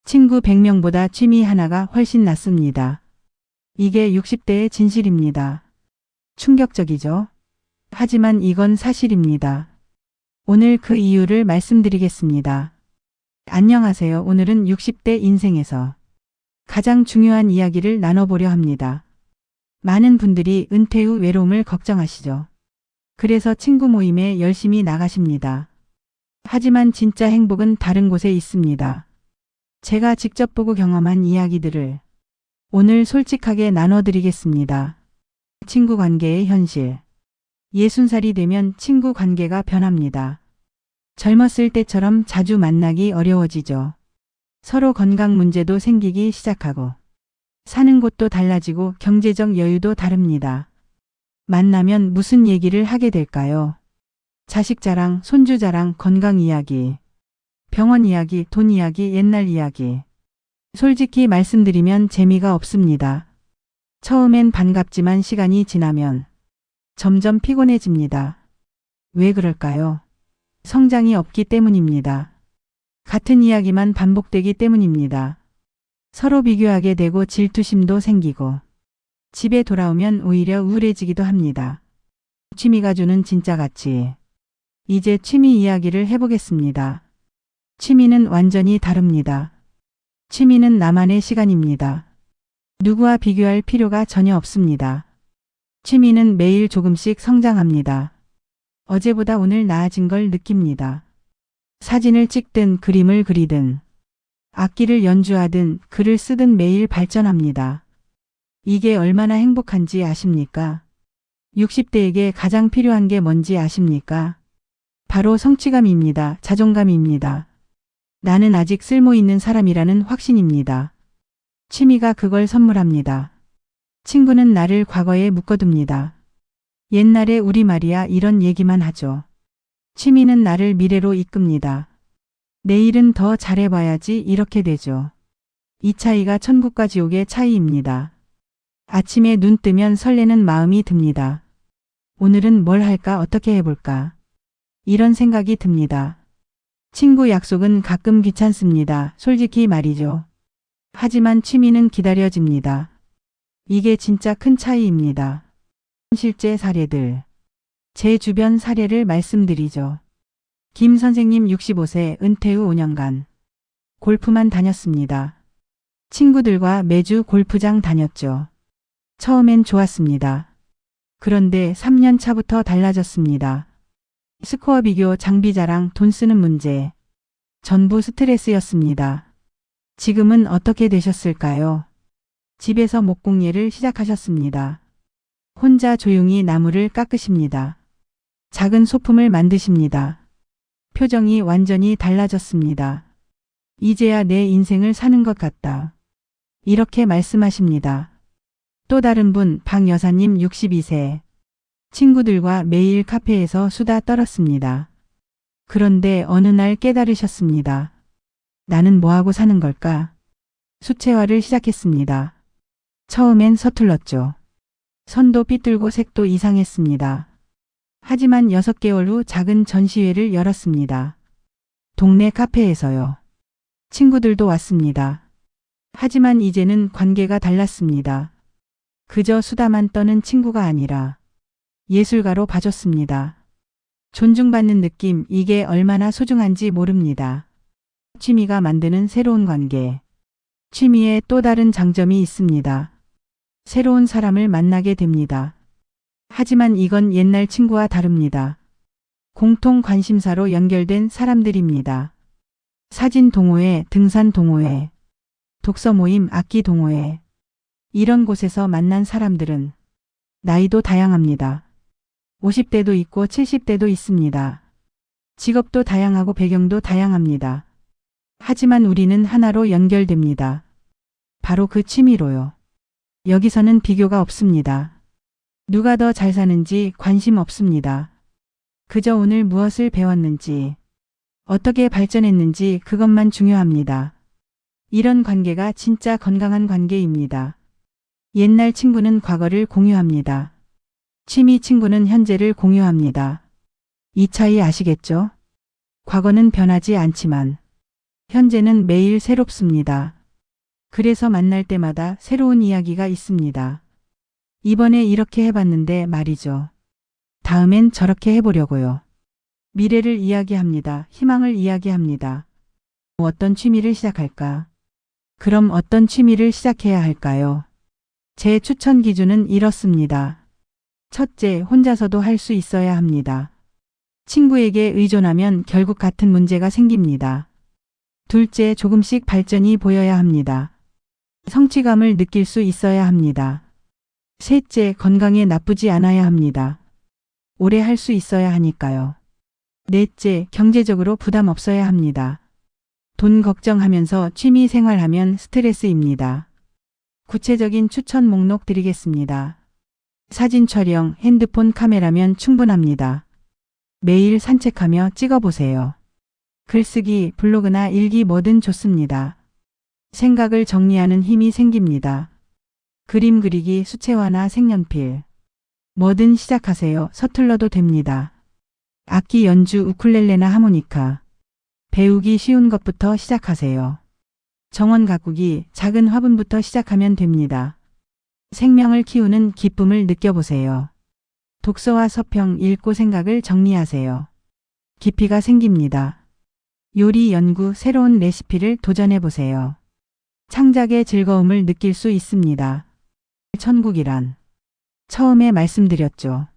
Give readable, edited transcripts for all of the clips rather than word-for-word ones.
친구 100명보다 취미 하나가 훨씬 낫습니다. 이게 60대의 진실입니다. 충격적이죠? 하지만 이건 사실입니다. 오늘 그 이유를 말씀드리겠습니다. 안녕하세요. 오늘은 60대 인생에서 가장 중요한 이야기를 나눠보려 합니다. 많은 분들이 은퇴 후 외로움을 걱정하시죠. 그래서 친구 모임에 열심히 나가십니다. 하지만 진짜 행복은 다른 곳에 있습니다. 제가 직접 보고 경험한 이야기들을 오늘 솔직하게 나눠드리겠습니다. 친구 관계의 현실. 60살이 되면 친구 관계가 변합니다. 젊었을 때처럼 자주 만나기 어려워지죠. 서로 건강 문제도 생기기 시작하고 사는 곳도 달라지고 경제적 여유도 다릅니다. 만나면 무슨 얘기를 하게 될까요? 자식 자랑, 손주 자랑, 건강 이야기, 병원 이야기, 돈 이야기, 옛날 이야기. 솔직히 말씀드리면 재미가 없습니다. 처음엔 반갑지만 시간이 지나면 점점 피곤해집니다. 왜 그럴까요? 성장이 없기 때문입니다. 같은 이야기만 반복되기 때문입니다. 서로 비교하게 되고 질투심도 생기고 집에 돌아오면 오히려 우울해지기도 합니다. 취미가 주는 진짜 가치. 이제 취미 이야기를 해보겠습니다. 취미는 완전히 다릅니다. 취미는 나만의 시간입니다. 누구와 비교할 필요가 전혀 없습니다. 취미는 매일 조금씩 성장합니다. 어제보다 오늘 나아진 걸 느낍니다. 사진을 찍든 그림을 그리든 악기를 연주하든 글을 쓰든 매일 발전합니다. 이게 얼마나 행복한지 아십니까? 60대에게 가장 필요한 게 뭔지 아십니까? 바로 성취감입니다. 자존감입니다. 나는 아직 쓸모 있는 사람이라는 확신입니다. 취미가 그걸 선물합니다. 친구는 나를 과거에 묶어둡니다. 옛날에 우리 말이야 이런 얘기만 하죠. 취미는 나를 미래로 이끕니다. 내일은 더 잘해봐야지 이렇게 되죠. 이 차이가 천국과 지옥의 차이입니다. 아침에 눈 뜨면 설레는 마음이 듭니다. 오늘은 뭘 할까 어떻게 해볼까? 이런 생각이 듭니다. 친구 약속은 가끔 귀찮습니다. 솔직히 말이죠. 하지만 취미는 기다려집니다. 이게 진짜 큰 차이입니다. 실제 사례들. 제 주변 사례를 말씀드리죠. 김 선생님 65세 은퇴 후 5년간 골프만 다녔습니다. 친구들과 매주 골프장 다녔죠. 처음엔 좋았습니다. 그런데 3년 차부터 달라졌습니다. 스코어 비교, 장비 자랑, 돈 쓰는 문제. 전부 스트레스였습니다. 지금은 어떻게 되셨을까요? 집에서 목공예를 시작하셨습니다. 혼자 조용히 나무를 깎으십니다. 작은 소품을 만드십니다. 표정이 완전히 달라졌습니다. 이제야 내 인생을 사는 것 같다. 이렇게 말씀하십니다. 또 다른 분 박 여사님 62세. 친구들과 매일 카페에서 수다 떨었습니다. 그런데 어느 날 깨달으셨습니다. 나는 뭐하고 사는 걸까? 수채화를 시작했습니다. 처음엔 서툴렀죠. 선도 삐뚤고 색도 이상했습니다. 하지만 6개월 후 작은 전시회를 열었습니다. 동네 카페에서요. 친구들도 왔습니다. 하지만 이제는 관계가 달랐습니다. 그저 수다만 떠는 친구가 아니라 예술가로 봐줬습니다. 존중받는 느낌, 이게 얼마나 소중한지 모릅니다. 취미가 만드는 새로운 관계. 취미에 또 다른 장점이 있습니다. 새로운 사람을 만나게 됩니다. 하지만 이건 옛날 친구와 다릅니다. 공통 관심사로 연결된 사람들입니다. 사진 동호회, 등산 동호회, 독서 모임, 악기 동호회. 이런 곳에서 만난 사람들은 나이도 다양합니다. 50대도 있고 70대도 있습니다. 직업도 다양하고 배경도 다양합니다. 하지만 우리는 하나로 연결됩니다. 바로 그 취미로요. 여기서는 비교가 없습니다. 누가 더 잘 사는지 관심 없습니다. 그저 오늘 무엇을 배웠는지, 어떻게 발전했는지 그것만 중요합니다. 이런 관계가 진짜 건강한 관계입니다. 옛날 친구는 과거를 공유합니다. 취미 친구는 현재를 공유합니다. 이 차이 아시겠죠? 과거는 변하지 않지만 현재는 매일 새롭습니다. 그래서 만날 때마다 새로운 이야기가 있습니다. 이번에 이렇게 해봤는데 말이죠. 다음엔 저렇게 해보려고요. 미래를 이야기합니다. 희망을 이야기합니다. 어떤 취미를 시작할까? 그럼 어떤 취미를 시작해야 할까요? 제 추천 기준은 이렇습니다. 첫째, 혼자서도 할 수 있어야 합니다. 친구에게 의존하면 결국 같은 문제가 생깁니다. 둘째, 조금씩 발전이 보여야 합니다. 성취감을 느낄 수 있어야 합니다. 셋째, 건강에 나쁘지 않아야 합니다. 오래 할 수 있어야 하니까요. 넷째, 경제적으로 부담 없어야 합니다. 돈 걱정하면서 취미 생활하면 스트레스입니다. 구체적인 추천 목록 드리겠습니다. 사진 촬영, 핸드폰 카메라면 충분합니다. 매일 산책하며 찍어보세요. 글쓰기, 블로그나 일기 뭐든 좋습니다. 생각을 정리하는 힘이 생깁니다. 그림 그리기, 수채화나 색연필. 뭐든 시작하세요. 서툴러도 됩니다. 악기 연주, 우쿨렐레나 하모니카. 배우기 쉬운 것부터 시작하세요. 정원 가꾸기, 작은 화분부터 시작하면 됩니다. 생명을 키우는 기쁨을 느껴보세요. 독서와 서평 읽고 생각을 정리하세요. 깊이가 생깁니다. 요리 연구, 새로운 레시피를 도전해보세요. 창작의 즐거움을 느낄 수 있습니다. 천국이란 처음에 말씀드렸죠.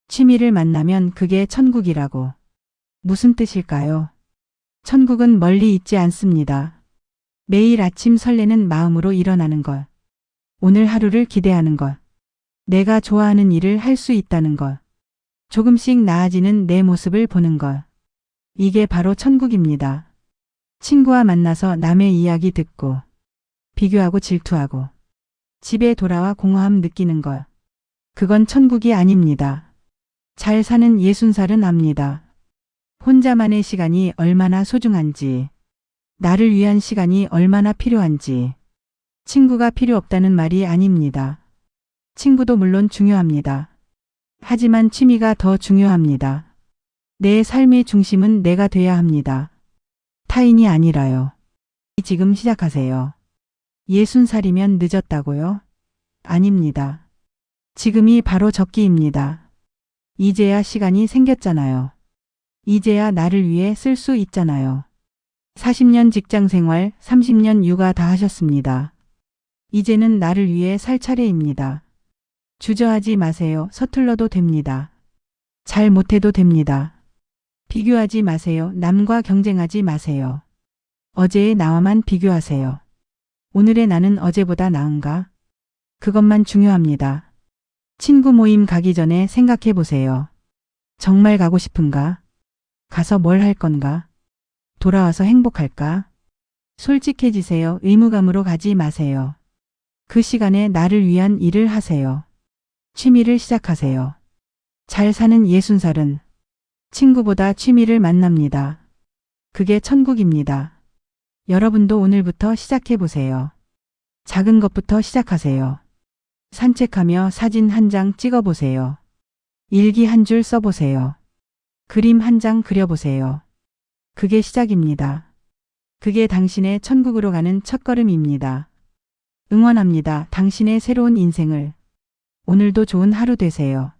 취미를 만나면 그게 천국이라고. 무슨 뜻일까요? 천국은 멀리 있지 않습니다. 매일 아침 설레는 마음으로 일어나는 것. 오늘 하루를 기대하는 것. 내가 좋아하는 일을 할 수 있다는 것. 조금씩 나아지는 내 모습을 보는 것. 이게 바로 천국입니다. 친구와 만나서 남의 이야기 듣고 비교하고 질투하고 집에 돌아와 공허함 느끼는 것. 그건 천국이 아닙니다. 잘 사는 60살은 압니다. 혼자만의 시간이 얼마나 소중한지, 나를 위한 시간이 얼마나 필요한지. 친구가 필요 없다는 말이 아닙니다. 친구도 물론 중요합니다. 하지만 취미가 더 중요합니다. 내 삶의 중심은 내가 돼야 합니다. 타인이 아니라요. 지금 시작하세요. 60살이면 늦었다고요? 아닙니다. 지금이 바로 적기입니다. 이제야 시간이 생겼잖아요. 이제야 나를 위해 쓸 수 있잖아요. 40년 직장 생활, 30년 육아 다 하셨습니다. 이제는 나를 위해 살 차례입니다. 주저하지 마세요. 서툴러도 됩니다. 잘 못해도 됩니다. 비교하지 마세요. 남과 경쟁하지 마세요. 어제의 나와만 비교하세요. 오늘의 나는 어제보다 나은가? 그것만 중요합니다. 친구 모임 가기 전에 생각해 보세요. 정말 가고 싶은가? 가서 뭘 할 건가? 돌아와서 행복할까? 솔직해지세요. 의무감으로 가지 마세요. 그 시간에 나를 위한 일을 하세요. 취미를 시작하세요. 잘 사는 60살은 친구보다 취미를 만납니다. 그게 천국입니다. 여러분도 오늘부터 시작해 보세요. 작은 것부터 시작하세요. 산책하며 사진 한 장 찍어보세요. 일기 한 줄 써보세요. 그림 한 장 그려보세요. 그게 시작입니다. 그게 당신의 천국으로 가는 첫걸음입니다. 응원합니다. 당신의 새로운 인생을. 오늘도 좋은 하루 되세요.